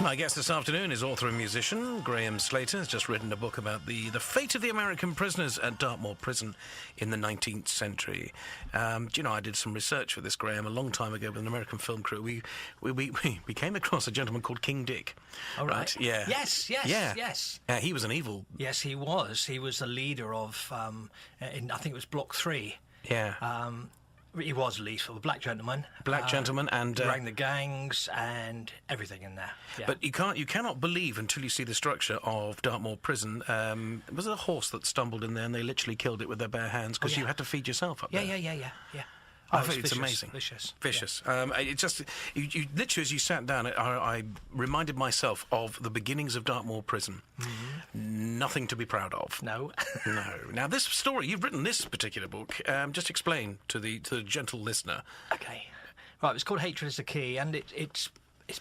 My guest this afternoon is author and musician Graham Sclater. Has just written a book about the fate of the American prisoners at Dartmoor Prison in the 19th century. Do you know, I did some research for this, Graham, a long time ago with an American film crew. We came across a gentleman called King Dick. All right. Yeah. Yes. He was an evil. Yes, he was. He was the leader of, I think it was Block 3. Yeah. He was lethal, a black gentleman. And rang the gangs and everything in there. Yeah. But you cannot believe until you see the structure of Dartmoor Prison. It was a horse that stumbled in there, and they literally killed it with their bare hands because you had to feed yourself up there. Yeah. I think it's vicious, amazing. Vicious. It just, you literally, as you sat down, I reminded myself of the beginnings of Dartmoor Prison. Mm-hmm. Nothing to be proud of. No. No. Now, this story, you've written this particular book. Just explain to the gentle listener. Okay. Right, it's called Hatred is the Key, and it's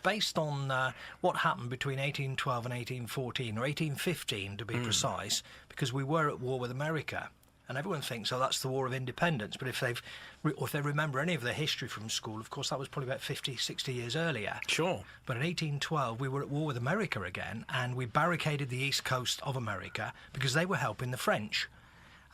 based on what happened between 1812 and 1814, or 1815 to be precise, because we were at war with America. And everyone thinks, oh, that's the War of Independence. But if they remember any of their history from school, of course, that was probably about 50, 60 years earlier. Sure. But in 1812, we were at war with America again, and we barricaded the east coast of America because they were helping the French.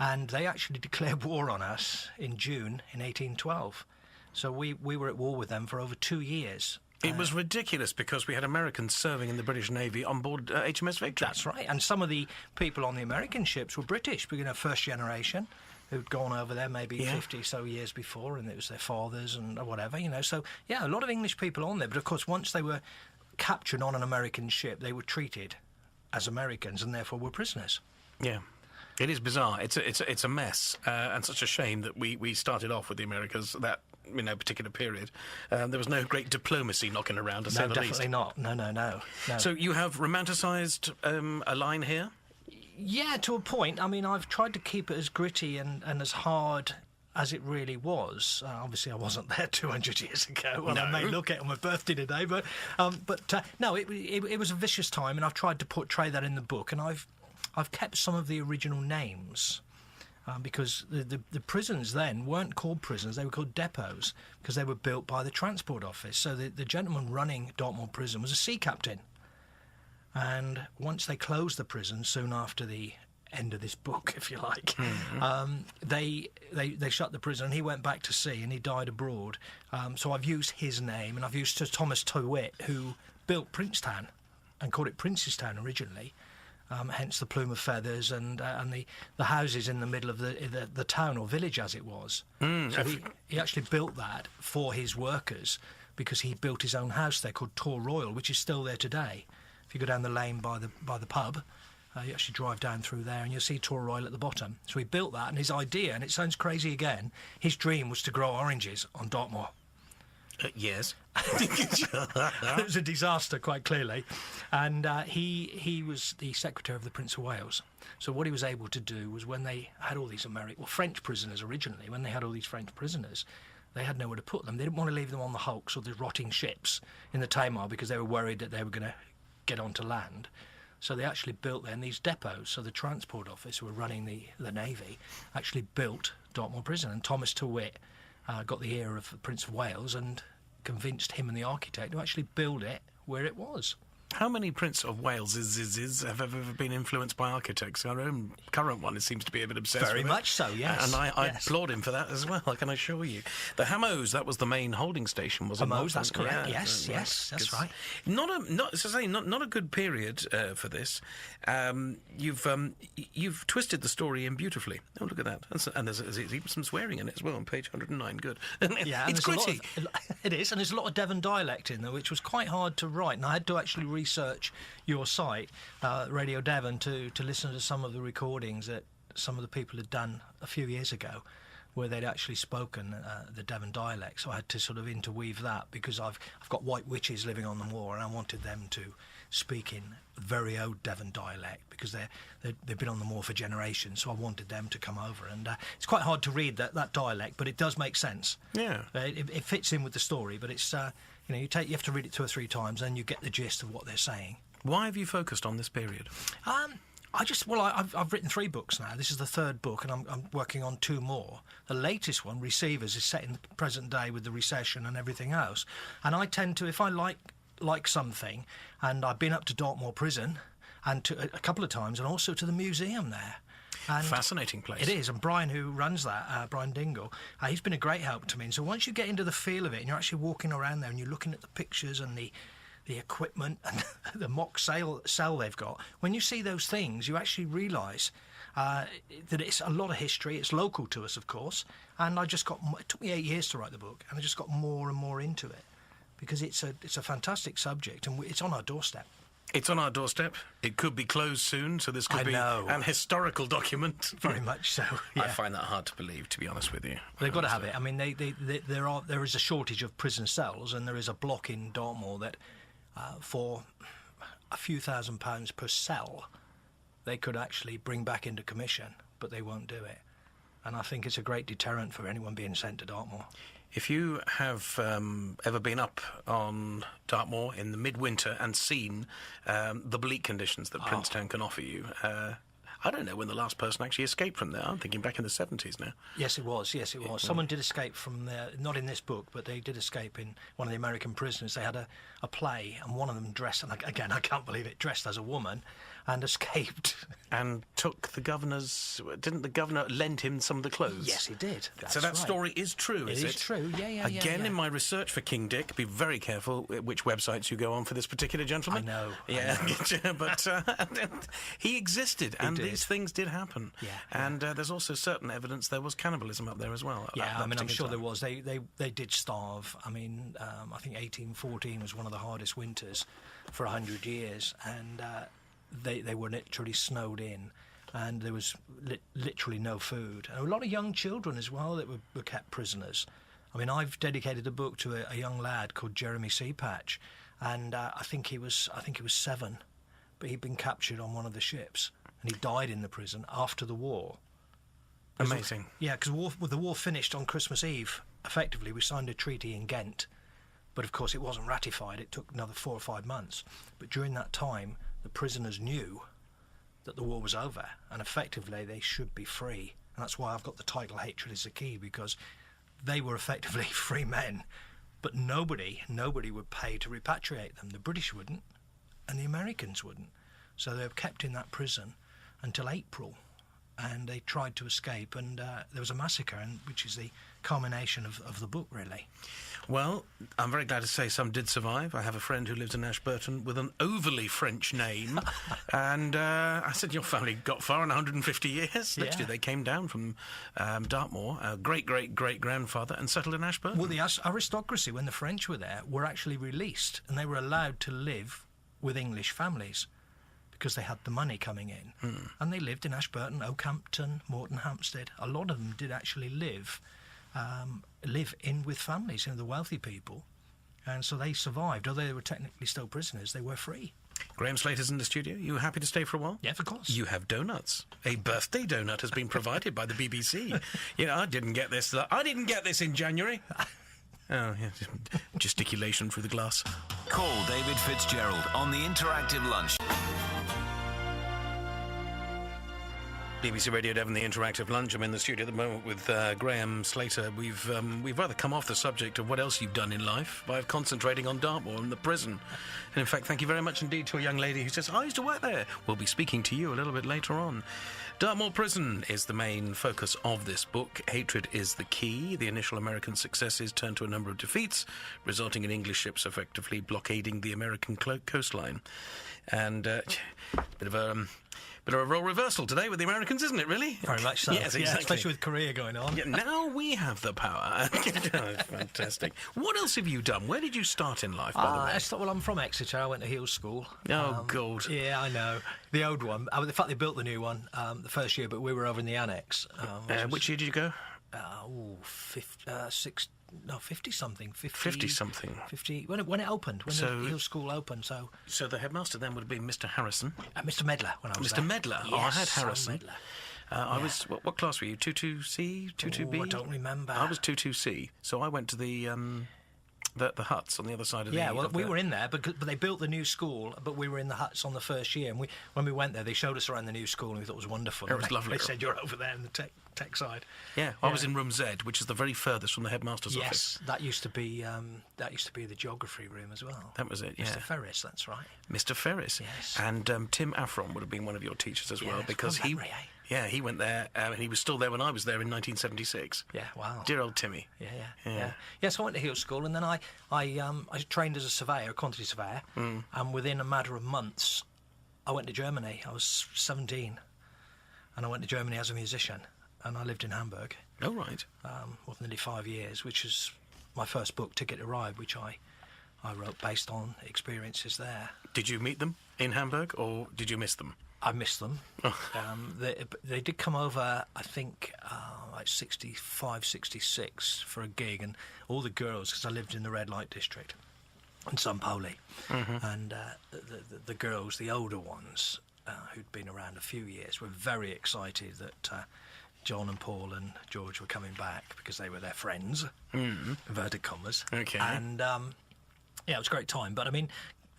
And they actually declared war on us in June in 1812. So we were at war with them for over 2 years. It was ridiculous because we had Americans serving in the British Navy on board HMS Victory. That's right. And some of the people on the American ships were British, first generation, who'd gone over there maybe 50 so years before, and it was their fathers and whatever, So, yeah, a lot of English people on there. But, of course, once they were captured on an American ship, they were treated as Americans and therefore were prisoners. Yeah. It is bizarre. It's a mess, and such a shame that we started off with the Americas that particular period. There was no great diplomacy knocking around, to say the least. No, definitely not. No. So you have romanticised a line here? Yeah, to a point. I mean, I've tried to keep it as gritty and as hard as it really was. Obviously, I wasn't there 200 years ago, and I may look at it on my birthday today, but no, it was a vicious time, and I've tried to portray that in the book, and I've kept some of the original names because the prisons then weren't called prisons, they were called depots because they were built by the Transport Office. So the gentleman running Dartmoor Prison was a sea captain. And once they closed the prison, soon after the end of this book, if you like, they shut the prison and he went back to sea and he died abroad. So I've used his name, and I've used Sir Thomas Towhitt, who built Princetown and called it Princestown originally. Hence the plume of feathers and the houses in the middle of the town or village as it was. So he actually built that for his workers because he built his own house there called Tor Royal, which is still there today. If you go down the lane by the pub, you actually drive down through there and you'll see Tor Royal at the bottom. So he built that, and his idea, and it sounds crazy again, his dream was to grow oranges on Dartmoor. Yes. It was a disaster, quite clearly. And he was the secretary of the Prince of Wales. So what he was able to do was when they had all these French prisoners originally, when they had all these French prisoners, they had nowhere to put them. They didn't want to leave them on the hulks or the rotting ships in the Tamar because they were worried that they were going to get onto land. So they actually built then these depots. So the Transport Office, who were running the Navy, actually built Dartmoor Prison. And Thomas Towhitt got the ear of the Prince of Wales and convinced him and the architect to actually build it where it was. How many Prince of Wales have ever been influenced by architects? Our own current one seems to be a bit obsessed with it. Very much so, yes. And I applaud him for that as well, I can assure you. The Hamos, that was the main holding station, wasn't it? Hamos, that's correct. Yes, that's right. Not a good period for this. You've twisted the story in beautifully. Oh, look at that. And there's even some swearing in it as well on page 109. Good. Yeah, it's gritty. It is, and there's a lot of Devon dialect in there, which was quite hard to write. And I had to actually research your site, Radio Devon, to listen to some of the recordings that some of the people had done a few years ago where they'd actually spoken the Devon dialect. So I had to sort of interweave that because I've got white witches living on the moor and I wanted them to speak in very old Devon dialect because they've been on the moor for generations, so I wanted them to come over. And it's quite hard to read that dialect, but it does make sense. Yeah. It fits in with the story, but it's... you have to read it 2 or 3 times, and you get the gist of what they're saying. Why have you focused on this period? I've written 3 books now. This is the 3rd book, and I'm working on 2 more. The latest one, Receivers, is set in the present day with the recession and everything else. And I tend to, if I like like something, and I've been up to Dartmoor Prison and a couple of times, and also to the museum there. And fascinating place. It is, and Brian, who runs that, Brian Dingle, he's been a great help to me. And so once you get into the feel of it, and you're actually walking around there, and you're looking at the pictures and the equipment and the mock cell they've got, when you see those things, you actually realise that it's a lot of history. It's local to us, of course, and it took me 8 years to write the book, and I just got more and more into it because it's a fantastic subject, and it's on our doorstep. It's on our doorstep. It could be closed soon, so this could be an historical document. Very much so. Yeah. I find that hard to believe, to be honest with you. They've got to have it. I mean, there is a shortage of prison cells, and there is a block in Dartmoor that, for a few £1,000s per cell, they could actually bring back into commission, but they won't do it. And I think it's a great deterrent for anyone being sent to Dartmoor. If you have ever been up on Dartmoor in the midwinter and seen the bleak conditions that Princetown can offer you, I don't know when the last person actually escaped from there. I'm thinking back in the 70s now. Yes, it was. Someone did escape from there, not in this book, but they did escape in one of the American prisons. They had a play, and one of them dressed, and again, I can't believe it, dressed as a woman, and escaped. And took the governor's... Didn't the governor lend him some of the clothes? Yes, he did. So that story is true, is it? It is true, yeah. Again, in my research for King Dick, be very careful which websites you go on for this particular gentleman. I know. Yeah, but he existed, and these things did happen. Yeah. And there's also certain evidence there was cannibalism up there as well. Yeah, I mean, I'm sure there was. They did starve. I mean, I think 1814 was one of the hardest winters for 100 years, and they were literally snowed in, and there was literally no food. And a lot of young children as well that were kept prisoners. I mean, I've dedicated a book to a young lad called Jeremy Seapatch, and I think he was 7, but he'd been captured on one of the ships, and he died in the prison after the war. Amazing. Yeah, because the war finished on Christmas Eve. Effectively, we signed a treaty in Ghent, but of course it wasn't ratified. It took another 4 or 5 months. But during that time, the prisoners knew that the war was over, and effectively they should be free. And that's why I've got the title Hatred is the Key, because they were effectively free men, but nobody would pay to repatriate them. The British wouldn't, and the Americans wouldn't. So they were kept in that prison until April, and they tried to escape, and there was a massacre, which is the culmination of the book, really. Well, I'm very glad to say some did survive. I have a friend who lives in Ashburton with an overly French name, and I said, your family got far in 150 years. Yeah. Literally, they came down from Dartmoor, a great-great-great-grandfather, and settled in Ashburton. Well, the aristocracy, when the French were there, were actually released, and they were allowed to live with English families because they had the money coming in. And they lived in Ashburton, Oakhampton, Morton Hampstead. A lot of them did actually live in with families, the wealthy people, and so they survived. Although they were technically still prisoners, they were free. Graham Slater's in the studio. You happy to stay for a while? Yes, of course. You have donuts. A birthday donut has been provided by the BBC. I didn't get this. I didn't get this in January. Oh, yeah, gesticulation through the glass. Call David Fitzgerald on the Interactive Lunch. BBC Radio Devon, the Interactive Lunch. I'm in the studio at the moment with Graham Sclater. We've rather come off the subject of what else you've done in life by concentrating on Dartmoor and the prison. And in fact, thank you very much indeed to a young lady who says, I used to work there. We'll be speaking to you a little bit later on. Dartmoor Prison is the main focus of this book. Hatred is the key. The initial American successes turned to a number of defeats, resulting in English ships effectively blockading the American coastline. And bit of a role reversal today with the Americans, isn't it, really? Very much so. Yes, exactly. Yeah, especially with Korea going on. Yeah, now we have the power. Fantastic. What else have you done? Where did you start in life, by the way? Well, I'm from Exeter. I went to Heels School. Oh, God. Yeah, I know. The old one. In fact, they built the new one the first year, but we were over in the annex. Which year did you go? 50-something. 50-something. 50, when it opened, when the Heels School opened. So the headmaster then would have been Mr. Harrison. Mr. Medler, when I was Mr. there. Medler? Yes, I had Harrison. Medler. I was, what class were you? 22C? 22B? I don't remember. I was 22C. So I went to the huts on the other side of the... Yeah, well, we were in there, but they built the new school, but we were in the huts on the first year, and when we went there, they showed us around the new school, and we thought it was wonderful. It was lovely. They said, you're over there in the tech side. Yeah, I was in room Z, which is the very furthest from the headmaster's office. Yes, that used to be the geography room as well. That was it, yeah. Mr. Ferris, that's right. Mr. Ferris. Yes. And Tim Afron would have been one of your teachers as well, Yes, because good memory, eh? he went there, and he was still there when I was there in 1976. Yeah, wow. Dear old Timmy. Yeah. Yes, I went to Hill School, and then I trained as a surveyor, a quantity surveyor, and within a matter of months, I went to Germany. I was 17, and I went to Germany as a musician, and I lived in Hamburg. Oh, right. For nearly 5 years, which is my first book, Ticket to Ride, which I wrote based on experiences there. Did you meet them in Hamburg, or did you miss them? I missed them. They did come over, I think, like 65, 66 for a gig, and all the girls, because I lived in the red light district in San Pauli, and the girls, the older ones, who'd been around a few years, were very excited that John and Paul and George were coming back, because they were their friends, inverted commas. Okay. And yeah, it was a great time. But I mean,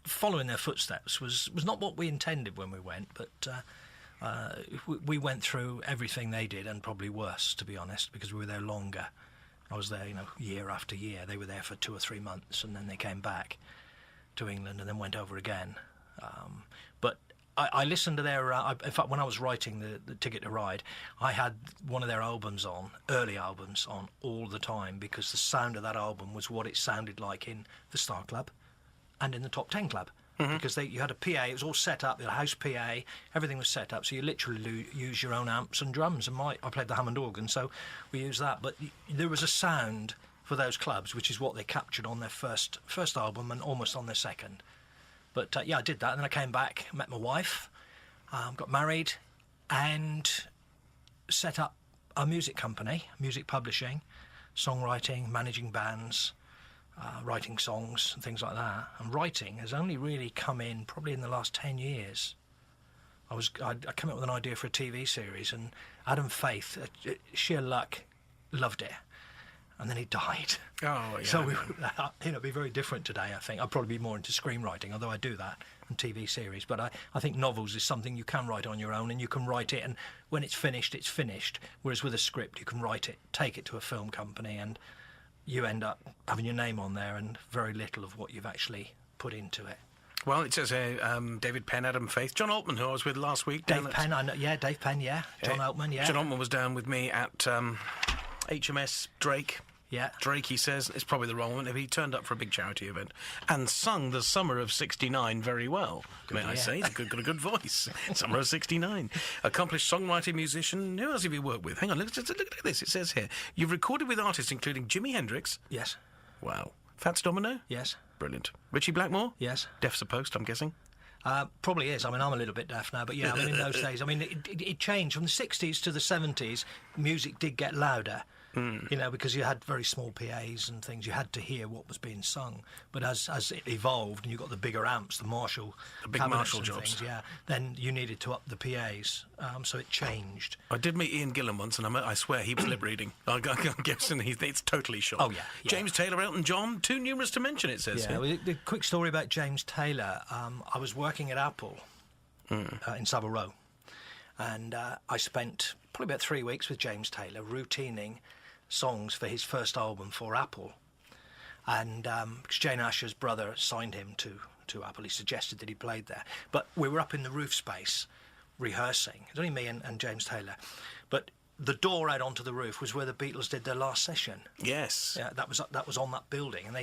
following their footsteps was not what we intended when we went, but we went through everything they did, and probably worse, to be honest, because we were there longer. I was there, year after year. They were there for 2 or 3 months, and then they came back to England and then went over again. But I listened to their... in fact, when I was writing the Ticket to Ride, I had one of their albums on, early albums on, all the time, because the sound of that album was what it sounded like in the Star Club and in the Top 10 Club. Because you had a PA, it was all set up, you had a house PA, everything was set up, so you literally use your own amps and drums. And I played the Hammond organ, so we used that. But there was a sound for those clubs, which is what they captured on their first album and almost on their second. But yeah, I did that, and then I came back, met my wife, got married, and set up a music company, music publishing, songwriting, managing bands, writing songs and things like that. And writing has only really come in probably in the last 10 years. I came up with an idea for a TV series, and Adam Faith, sheer luck, loved it. And then he died. Oh, yeah. So it'd be very different today, I think. I'd probably be more into screenwriting, although I do that, and TV series. But I think novels is something you can write on your own, and you can write it, and when it's finished, it's finished. Whereas with a script, you can write it, take it to a film company, and you end up having your name on there and very little of what you've actually put into it. Well, it says here, David Penn, Adam Faith, John Altman, who I was with last week. Dave Penn, I know, yeah, Dave Penn, yeah. John Altman, yeah. John Altman was down with me at HMS Drake. Yeah. Drake, he says, it's probably the wrong one. He turned up for a big charity event and sung The Summer of '69 very well, may I say. He's got a good voice. Summer of '69. Accomplished songwriter, musician. Who else have you worked with? Hang on, look at this. It says here, you've recorded with artists including Jimi Hendrix. Yes. Wow. Fats Domino? Yes. Brilliant. Richie Blackmore? Yes. Deaf's a post, I'm guessing. Probably is. I mean, I'm a little bit deaf now, but yeah, I mean, in those days, I mean, it changed from the 60s to the 70s. Music did get louder. Because you had very small PAs and things, you had to hear what was being sung. But as it evolved, and you got the bigger amps, the big Marshall jobs, things, yeah, then you needed to up the PAs. So it changed. I did meet Ian Gillan once, and I swear he was lip reading. I'm guessing it's totally shot. Oh yeah. James Taylor, Elton John, too numerous to mention. It says. Yeah. Well, the quick story about James Taylor. I was working at Apple in Savile Row, and I spent probably about 3 weeks with James Taylor routinning songs for his first album for Apple, and because Jane Asher's brother signed him to Apple, he suggested that he played there. But we were up in the roof space rehearsing. It was only me and James Taylor, but the door out onto the roof was where the Beatles did their last session. Yes. Yeah, that was on that building, and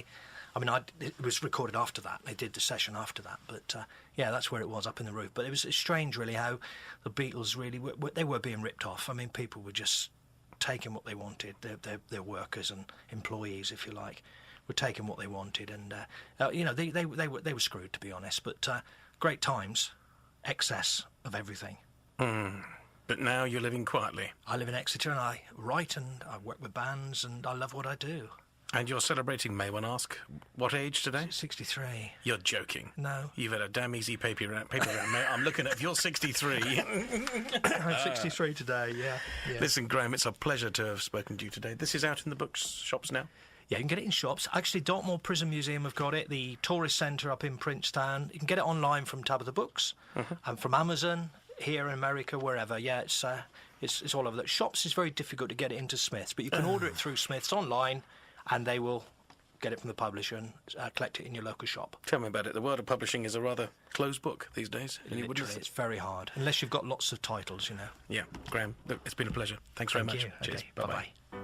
it was recorded after that. They did the session after that, but yeah, that's where it was, up in the roof. But it was strange, really, how the Beatles really they were being ripped off. I mean, people were just taking what they wanted. Their workers and employees, if you like, were taking what they wanted, and they were screwed, to be honest. But great times, excess of everything. But now you're living quietly. I live in Exeter, and I write, and I work with bands, and I love what I do. And you're celebrating, may one ask, what age today? 63. You're joking. No. You've had a damn easy paper round, mate. I'm looking at, you're 63. I'm 63 today, yeah. Listen, Graham, it's a pleasure to have spoken to you today. This is out in the bookshops now? Yeah, you can get it in shops. Actually, Dartmoor Prison Museum have got it. The Tourist Centre up in Princetown. You can get it online from Tabitha Books and from Amazon. here in America, wherever. Yeah, it's all over. Shops is very difficult to get it into Smiths, but you can order it through Smiths online, and they will get it from the publisher and collect it in your local shop. Tell me about it. The world of publishing is a rather closed book these days. Literally, it's very hard, unless you've got lots of titles, Yeah, Graham, look, it's been a pleasure. Thanks very much. You. Cheers. Okay, Bye-bye. bye-bye.